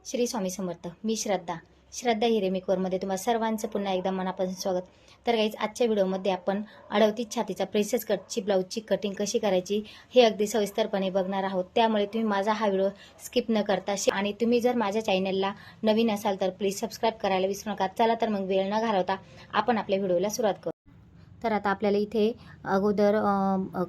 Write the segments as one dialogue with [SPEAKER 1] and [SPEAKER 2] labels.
[SPEAKER 1] श्री स्वामी समर्थ. मी श्रद्धा हिरेमेकवरमध्ये तुम्हा सर्वांचं पुन्हा एकदा मनापासून स्वागत. तर गाईज, आजच्या व्हिडिओमध्ये आपण 38 छातीचा प्रिन्सेस कटची ब्लाऊजची कटिंग कशी करायची हे अगदी सविस्तरपणे बघणार आहोत. त्यामुळे तुम्ही माझा हा व्हिडिओ स्किप न करता आणि तुम्ही जर माझ्या चॅनलला नवीन असाल तर प्लीज सबस्क्राईब करायला विसरू नका. चला तर मग वेळ न घालवता आपण आपल्या व्हिडिओला सुरुवात करू. तर आता आपल्याला इथे अगोदर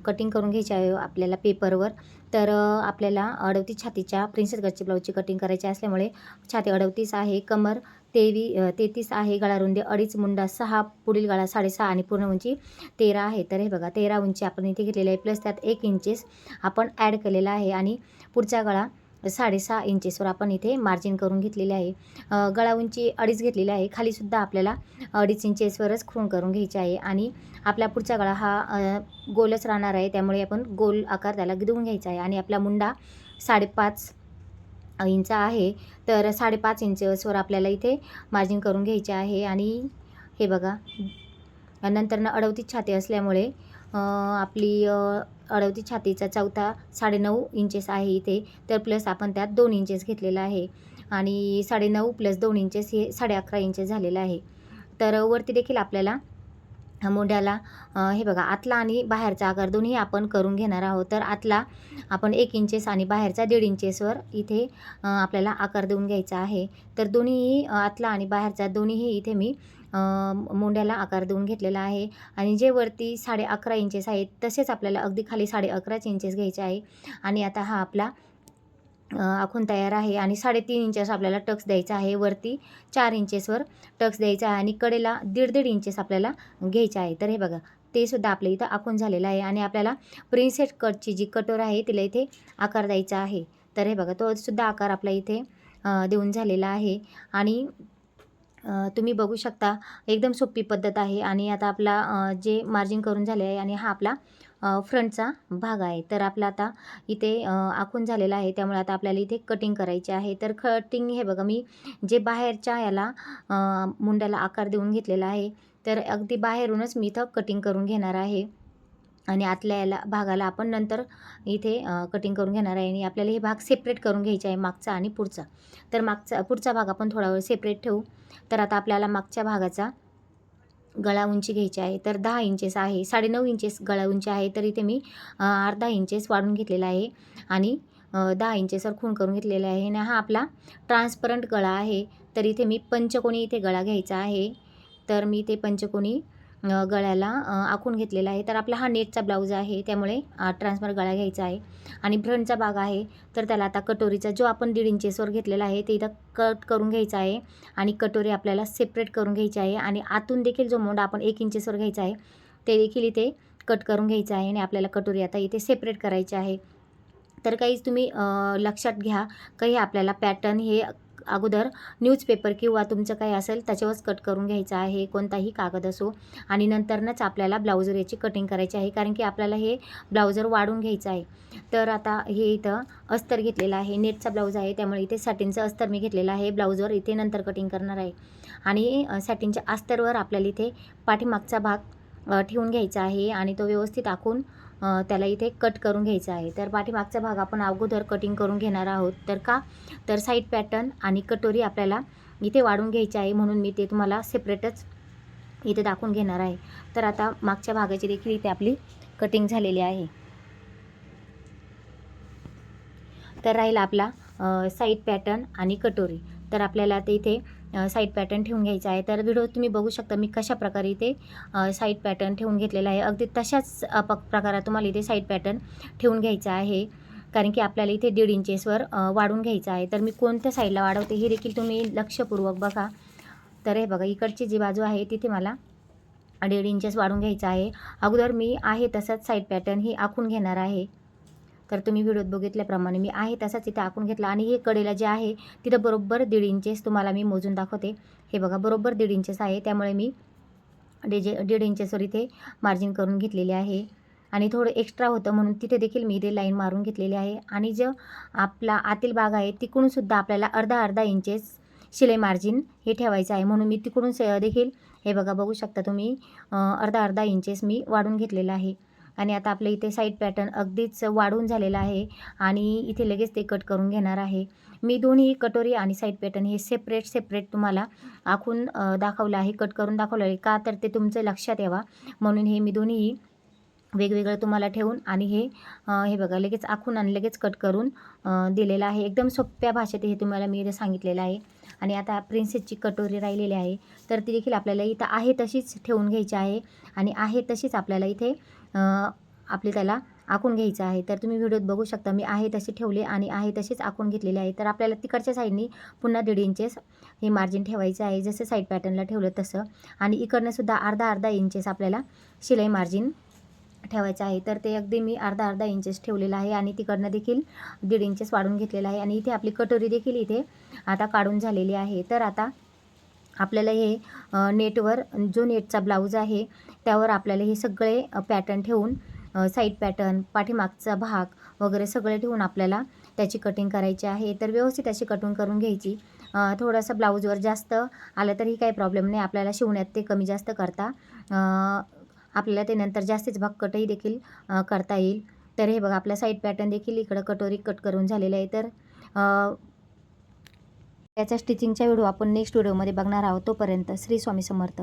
[SPEAKER 1] कटिंग करून घ्यायची आहे आपल्याला पेपरवर. तर आपल्याला 38 छातीच्या प्रिन्सेस कटची ब्लाऊजची कटिंग करायची असल्यामुळे छाती 38 आहे, कमर 33 आहे, गळा रुंदी 2.5, मुंडा 6, पुढील गळा 6.5 आणि पूर्ण उंची 13 आहे. तर हे बघा 13 उंची आपण इथे घेतलेली आहे, प्लस त्यात 1 इंचेस आपण ॲड केलेला आहे आणि पुढचा गळा 6.5 इंचेसवर आपण इथे मार्जिन करून घेतलेले आहे. गळा उंची 2.5 घेतलेली आहे, खालीसुद्धा आपल्याला 2.5 इंचेसवरच खूण करून घ्यायची आहे आणि आपला पुढचा गळा हा गोलच राहणार आहे, त्यामुळे आपण गोल आकार त्याला देऊन घ्यायचा आहे. आणि आपला मुंडा 5.5 इंच आहे, तर 5.5 इंचवर आपल्याला इथे मार्जिन करून घ्यायचे आहे. आणि हे बघा नंतर 38 छाती असल्यामुळे आपली 38 छातीचा चौथा 9.5 इंचेस आहे इथे, तर प्लस आपण त्यात 2 इंचेस घेतलेला आहे आणि 9.5 + 2 इंचेस हे 11.5 इंचेस झालेलं आहे. तर वरती देखील आपल्याला मोंड्याला हे बघा आतला आणि बाहेरचा आकार दोन्ही आपण करून घेणार आहोत. तर आतला आपण 1 इंचेस आणि बाहेरचा 1.5 इंचेसवर इथे आपल्याला आकार देऊन घ्यायचा आहे. तर दोन्हीही आतला आणि बाहेरचा दोन्हीही इथे मी मोंड्याला आकार देऊन घेतलेला आहे. आणि जे वरती 11.5 इंचेस आहेत तसेच आपल्याला अगदी खाली 11.5 इंचेस घ्यायचे आहे. आणि आता हा आपला आखून तयार आहे आणि 3.5 इंचेस आपल्याला टक्स द्यायचा आहे, वरती 4 इंचेसवर टक्स द्यायचा आहे आणि कडेला 1.5 इंचेस आपल्याला घ्यायचा आहे. तर हे बघा ते सुद्धा आपल्या इथं आखून झालेलं आहे. आणि आपल्याला प्रिन्सेस कटची जी कटोर आहे तिला इथे आकार द्यायचा आहे. तर हे बघा तो सुद्धा आकार आपल्या इथे देऊन झालेला आहे. आणि तुम्ही बघू शकता एकदम सोपी पद्धत आहे. आणि आता आपला जे मार्जिन करून झाले आहे आणि हा आपला फ्रंटचा भाग आहे. तर आपला आता इथे आखून झालेला आहे, त्यामुळे आता आपल्याला इथे कटिंग करायची आहे. तर कटिंग हे बघा मी जे बाहेरच्या याला मुंड्याला आकार देऊन घेतलेला आहे, तर अगदी बाहेरूनच मी इथं कटिंग करून घेणार आहे. आणि आतल्या याला भागाला आपण नंतर इथे कटिंग करून घेणार आहे. आणि आपल्याला हे भाग सेपरेट करून घ्यायचे आहे, मागचा आणि पुढचा. तर पुढचा भाग आपण थोडा वेळ सेपरेट ठेवू. तर आता आपल्याला मागच्या भागाचा गळा उंची घ्यायची आहे, तर 10 इंचेस आहे, 9.5 इंचेस गळा उंची आहे, तर इथे मी अर्धा इंचेस वाढून घेतलेला आहे आणि 10 इंचेसवर खूण करून घेतलेला आहे. आणि हा आपला ट्रान्सपरंट गळा आहे, तर इथे मी पंचकोनी इथे गळा घ्यायचा आहे. तर मी ते पंचकोनी गळ्याला आखून घेतलेला आहे. तर आपला हा नेटचा ब्लाऊज आहे, त्यामुळे ट्रान्सपरंट गळा घ्यायचा आहे. आणि फ्रंटचा भाग आहे, तर त्याला आता कटोरीचा जो आपण 1.5 इंचेसवर घेतलेला आहे ते इथं कट करून घ्यायचा आहे. आणि कटोरी आपल्याला सेपरेट करून घ्यायची आहे. आणि आतून देखील जो मोंडा आपण 1 इंचेसवर घ्यायचा आहे ते देखील इथे कट करून घ्यायचं आहे. आणि आपल्याला कटोरी आता इथे सेपरेट करायची आहे. तर काहीच तुम्ही लक्षात घ्या, काही आपल्याला पॅटर्न हे अगोदर न्यूजपेपर किंवा तुमचं काही असेल त्याच्यावरच कट करून घ्यायचं आहे, कोणताही कागद असो. आणि नंतरच आपल्याला ब्लाऊजर याची कटिंग करायची आहे, कारण की आपल्याला हे ब्लाऊजर वाढून घ्यायचं आहे. तर आता हे इथं अस्तर घेतलेलं आहे, नेटचा ब्लाऊज आहे, त्यामुळे इथे सॅटिनचं अस्तर मी घेतलेलं आहे. ब्लाऊजवर इथे नंतर कटिंग करणार आहे. आणि सॅटिनच्या अस्तरवर आपल्याला इथे पाठीमागचा भाग ठेवून घ्यायचा आहे आणि तो व्यवस्थित आखून त्याला इथे कट करून घ्यायचा आहे. तर पाठीमागचा भाग आपण अगोदर कटिंग करून घेणार आहोत. तर साईड पॅटर्न आणि कटोरी आपल्याला इथे वाढून घ्यायची आहे, म्हणून मी ते तुम्हाला सेपरेटच इथे दाखवून घेणार आहे. तर आता मागच्या भागाची देखील इथे आपली कटिंग झालेली आहे. तर राहील आपला साईड पॅटर्न आणि कटोरी. तर आपल्याला ते इथे साईड पॅटर्न ठेवून घ्यायचा आहे. तर व्हिडिओ तुम्ही बघू शकता मी कशा प्रकारे इथे साईड पॅटर्न ठेवून घेतलेला आहे. अगदी तशाच प्रकारात तुम्हाला इथे साईड पॅटर्न ठेवून घ्यायचा आहे, कारण की आपल्याला इथे 1.5 इंचेसवर वाढून घ्यायचं आहे. तर मी कोणत्या साईडला वाढवते हे देखील तुम्ही लक्षपूर्वक बघा. तर हे बघा इकडची जी बाजू आहे तिथे मला 1.5 इंचेस वाढून घ्यायचं आहे. अगोदर मी आहे तसंच साईड पॅटर्न ही आखून घेणार आहे. तर तुम्ही व्हिडिओत बघितल्याप्रमाणे मी आहे तसाच इथे आखून घेतला. आणि हे कडेला जे आहे तिथं बरोबर 1.5 इंचेस तुम्हाला मी मोजून दाखवते. हे बघा बरोबर 1.5 इंचेस आहे, त्यामुळे मी 1.5 इंचेसवर इथे मार्जिन करून घेतलेले आहे. आणि थोडं एक्स्ट्रा होतं म्हणून तिथे देखील मी इथे लाईन मारून घेतलेली आहे. आणि जो आपला आतील भाग आहे तिकडूनसुद्धा आपल्याला अर्धा इंचेस शिलाई मार्जिन हे ठेवायचं आहे, म्हणून मी तिकडून देखील हे बघा बघू शकता तुम्ही अर्धा इंचेस मी वाढून घेतलेलं आहे. आणि आता आपल्या इथे साईड पॅटर्न अगदीच वाढून झालेला आहे आणि इथे लगेच ते कट करून घेणार आहे. मी दोन्ही कटोरी आणि साईड पॅटर्न हे सेपरेट तुम्हाला आखून दाखवलं आहे, कट करून दाखवलं आहे. का तर ते तुमचं लक्षात यावा म्हणून हे मी दोन्ही वेगवेगळं तुम्हाला ठेवून आणि हे बघा लगेच आखून आणि लगेच कट करून दिलेलं आहे. एकदम सोप्या भाषेत हे तुम्हाला मी इथे सांगितलेलं आहे. आणि आता प्रिन्सेसची कटोरी राहिलेली आहे, तर ती देखील आपल्याला इथं आहे तशीच ठेवून घ्यायची आहे आणि आहे तशीच आपल्याला इथे आपली त्याला आखून घ्यायचं आहे. तर तुम्ही व्हिडिओत बघू शकता मी आहे तशी ठेवले आणि आहे तशीच आखून घेतलेले आहे. तर आपल्याला तिकडच्या साईडनी पुन्हा 1.5 इंचेस हे मार्जिन ठेवायचं आहे, जसं साईड पॅटर्नला ठेवलं तसं. आणि इकडनं सुद्धा अर्धा इंचेस आपल्याला शिलाई मार्जिन ठेवायचं आहे. तर ते अगदी मी अर्धा इंचेस ठेवलेलं आहे आणि तिकडनं देखील 1.5 इंचेस वाढवून घेतलेलं आहे. आणि इथे आपली कटोरी देखील इथे आता काढून झालेली आहे. तर आता आपल्याला हे नेटवर जो नेटचा ब्लाऊज आहे त्यावर आपल्याला हे सगळे पॅटर्न ठेवून साईड पॅटर्न, पाठीमागचा भाग वगैरे सगळे ठेवून आपल्याला त्याची कटिंग करायची आहे. तर व्यवस्थित अशी कटिंग करून घ्यायची. थोडंसं ब्लाऊजवर जास्त आलं तरी काही प्रॉब्लेम नाही, आपल्याला शिवण्यात ते कमी जास्त करता आपल्याला ते नंतर जास्तीच भाग कटही देखील करता येईल. तर हे बघा आपला साईड पॅटर्न देखील इकडं कटोरी कट करून झालेलं आहे. तर त्याच्या स्टिचिंगचा व्हिडिओ आपण नेक्स्ट व्हिडिओमध्ये बघणार आहोत. तोपर्यंत श्री स्वामी समर्थ.